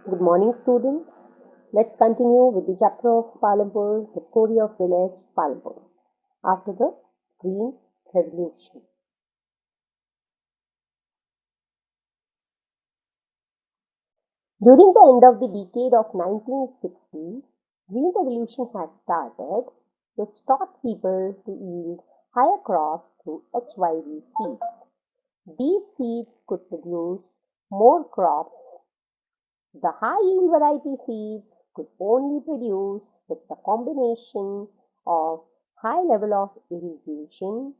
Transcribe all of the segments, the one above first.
Good morning, students. Let's continue with the chapter of Palampur, the story of village Palampur after the Green Revolution. During the end of the decade of 1960, Green Revolution had started, which taught people to yield higher crops through HYV seeds. These seeds could produce more crops. The high-yield variety seeds could only produce with the combination of high level of irrigation,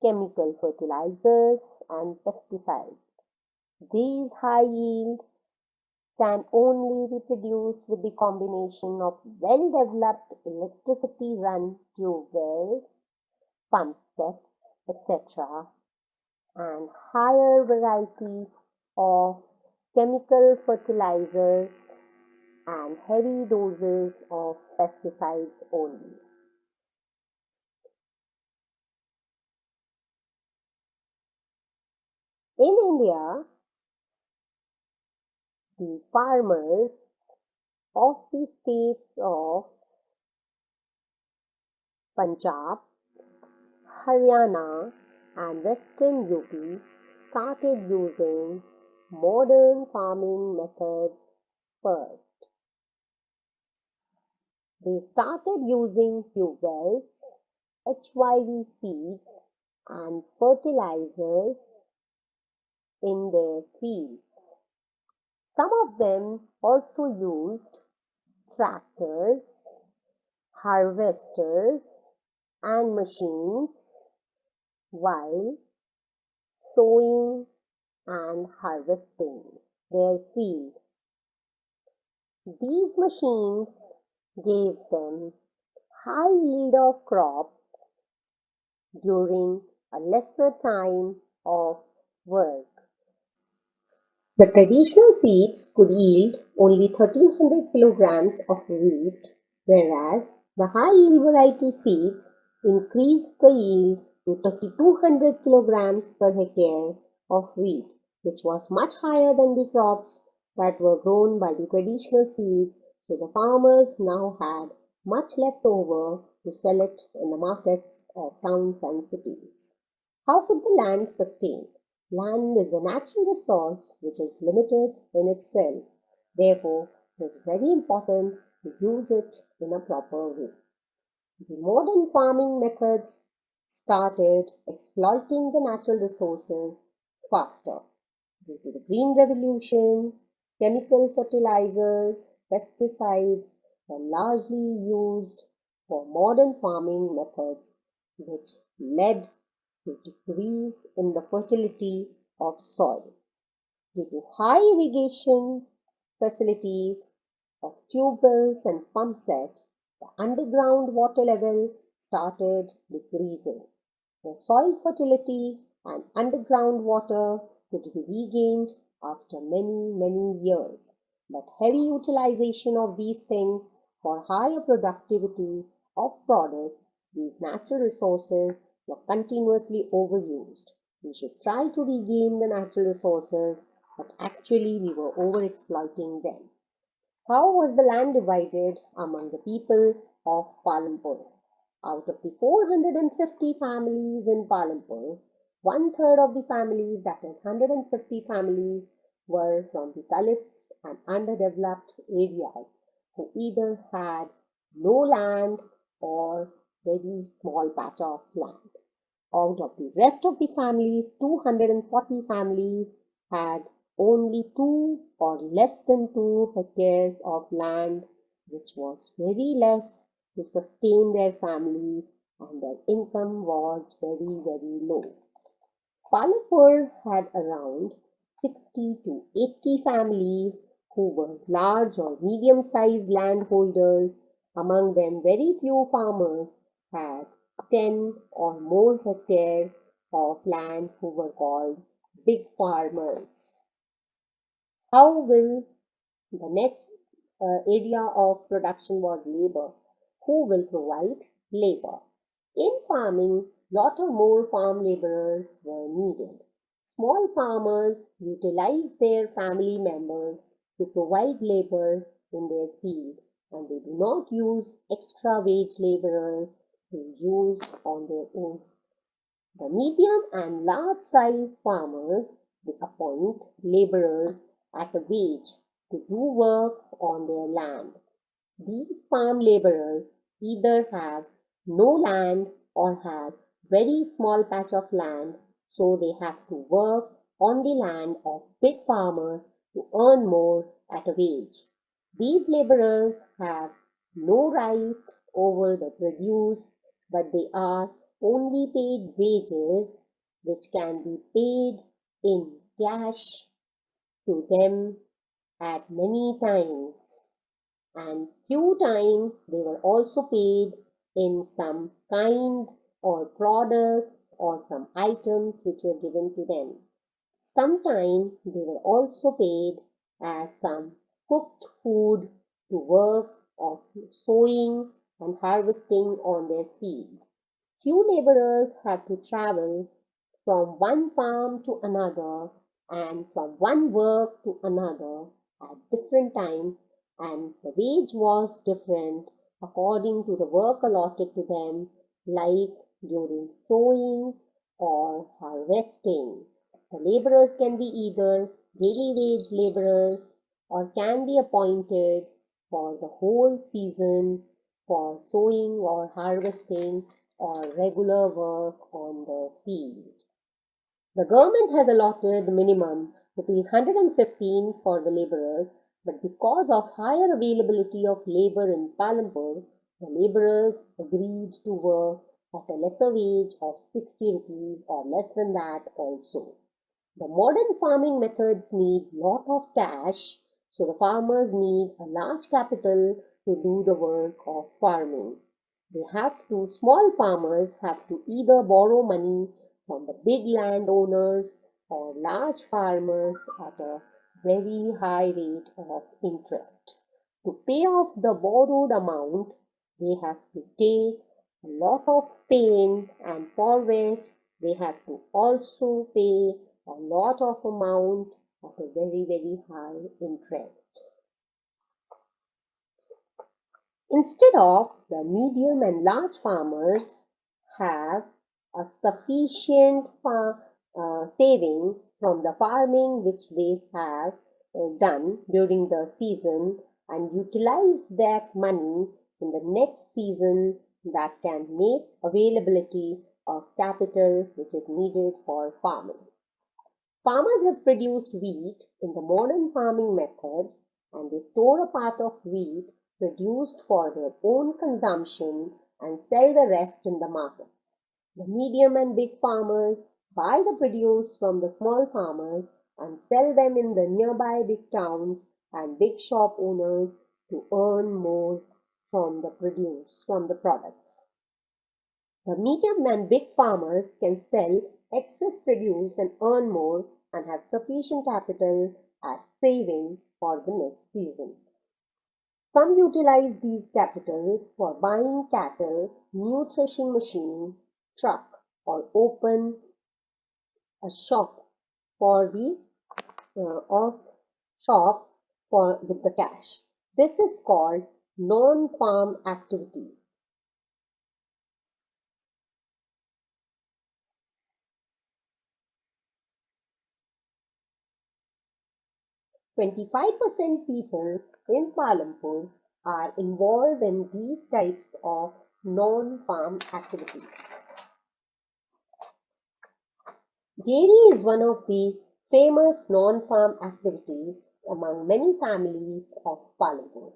chemical fertilizers and pesticides. These high yields can only be produced with the combination of well-developed electricity-run tube wells, pump sets, etc. and higher varieties of chemical fertilizers and heavy doses of pesticides only. In India, the farmers of the states of Punjab, Haryana and Western UP started using modern farming methods first. They started using tube wells, HYV seeds and fertilizers in their fields. Some of them also used tractors, harvesters and machines while sowing and harvesting their field. These machines gave them high yield of crops during a lesser time of work. The traditional seeds could yield only 1300 kilograms of wheat, whereas the high-yield variety seeds increased the yield to 3200 kilograms per hectare of wheat, which was much higher than the crops that were grown by the traditional seeds, so the farmers now had much left over to sell it in the markets of towns and cities. How could the land sustain? Land is a natural resource which is limited in itself. Therefore, it is very important to use it in a proper way. The modern farming methods started exploiting the natural resources faster. Due to the Green Revolution, chemical fertilizers, pesticides were largely used for modern farming methods, which led to decrease in the fertility of soil. Due to high irrigation facilities of tube wells and pump set, the underground water level started decreasing. The soil fertility and underground water could be regained after many years. But heavy utilization of these things for higher productivity of products, these natural resources were continuously overused. We should try to regain the natural resources, but actually we were overexploiting them. How was the land divided among the people of Palampur? Out of the 450 families in Palampur, one-third of the families, that is 150 families, were from the Dalits and underdeveloped areas who either had no land or very small patch of land. Out of the rest of the families, 240 families had only 2 or less than 2 hectares of land, which was very less to sustain their families, and their income was very low. Palampur had around 60 to 80 families who were large or medium-sized landholders. Among them, very few farmers had 10 or more hectares of land who were called big farmers. How will the next area of production was labor? Who will provide labor? In farming, lot of more farm laborers were needed. Small farmers utilized their family members to provide labor in their field, and they do not use extra wage laborers to use on their own. The medium and large size farmers, they appoint laborers at a wage to do work on their land. These farm laborers either have no land or have very small patch of land, so they have to work on the land of big farmers to earn more at a wage. These laborers have no right over the produce, but they are only paid wages which can be paid in cash to them at many times, and few times they were also paid in some kind or products or some items which were given to them. Sometimes they were also paid as some cooked food to work of sowing and harvesting on their field. Few laborers had to travel from one farm to another and from one work to another at different times, and the wage was different according to the work allotted to them, like during sowing or harvesting. The laborers can be either daily wage laborers or can be appointed for the whole season for sowing or harvesting or regular work on the field. The government has allotted the minimum rupees 115 for the laborers, but because of higher availability of labor in Palampur, the laborers agreed to work at a lesser wage of 60 rupees or less than that also. The modern farming methods need lot of cash, so the farmers need a large capital to do the work of farming. Small farmers have to either borrow money from the big landowners or large farmers at a very high rate of interest. To pay off the borrowed amount, they have to take a lot of pain, and for which they have to also pay a lot of amount at a very high interest. Instead of the medium and large farmers have a sufficient saving from the farming which they have done during the season and utilize that money in the next season, that can make availability of capital which is needed for farming. Farmers have produced wheat in the modern farming methods, and they store a part of wheat produced for their own consumption and sell the rest in the markets. The medium and big farmers buy the produce from the small farmers and sell them in the nearby big towns and big shop owners to earn more from the products. The medium and big farmers can sell excess produce and earn more and have sufficient capital as saving for the next season. Some utilize these capitals for buying cattle, new threshing machine, truck, or open a shop for the of shop for with the cash. This is called non-farm activity. 25% people in Palampur are involved in these types of non-farm activities. Dairy is one of the famous non-farm activities among many families of Palampur.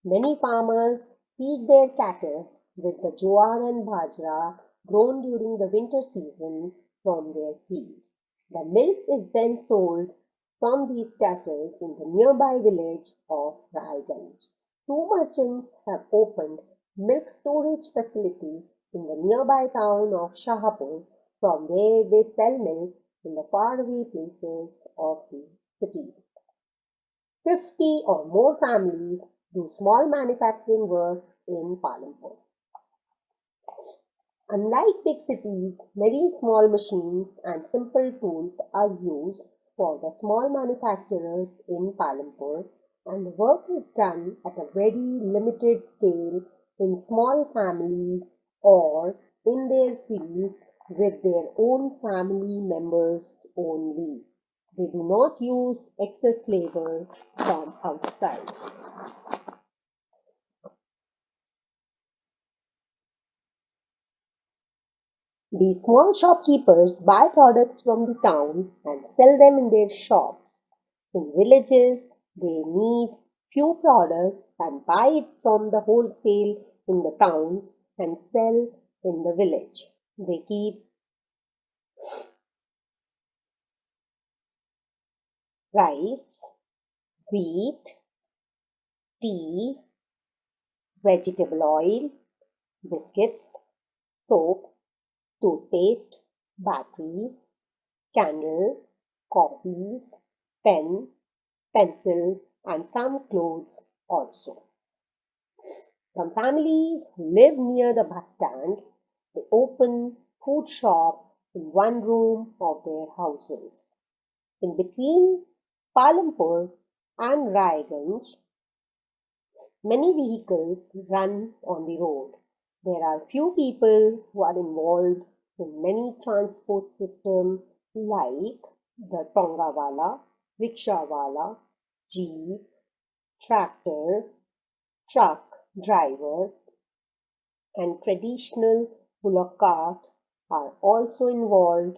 Many farmers feed their cattle with the jowar and bajra grown during the winter season from their fields. The milk is then sold from these cattle in the nearby village of Raiganj. Two merchants have opened milk storage facility in the nearby town of Shahapur, from where they sell milk in the faraway places of the city. 50 or more families do small manufacturing work in Palampur. Unlike big cities, many small machines and simple tools are used for the small manufacturers in Palampur, and the work is done at a very limited scale in small families or in their fields with their own family members only. They do not use excess labor from outside. These small shopkeepers buy products from the town and sell them in their shops. In villages, they need few products and buy it from the wholesale in the towns and sell in the village. They keep rice, wheat, tea, vegetable oil, biscuits, soap, toothpaste, batteries, candles, coffees, pens, pencils, and some clothes also. Some families live near the bus stand. They open food shop in one room of their houses. In between Palampur and Raiganj, many vehicles run on the road. There are few people who are involved in many transport systems like the Tongawala, Rickshawala, Jeep, tractor, truck drivers, and traditional bullock cart are also involved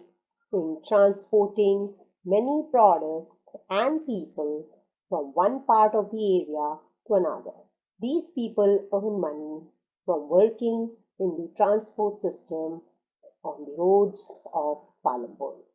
in transporting many products and people from one part of the area to another. These people earn money from working in the transport system on the roads of Palampur.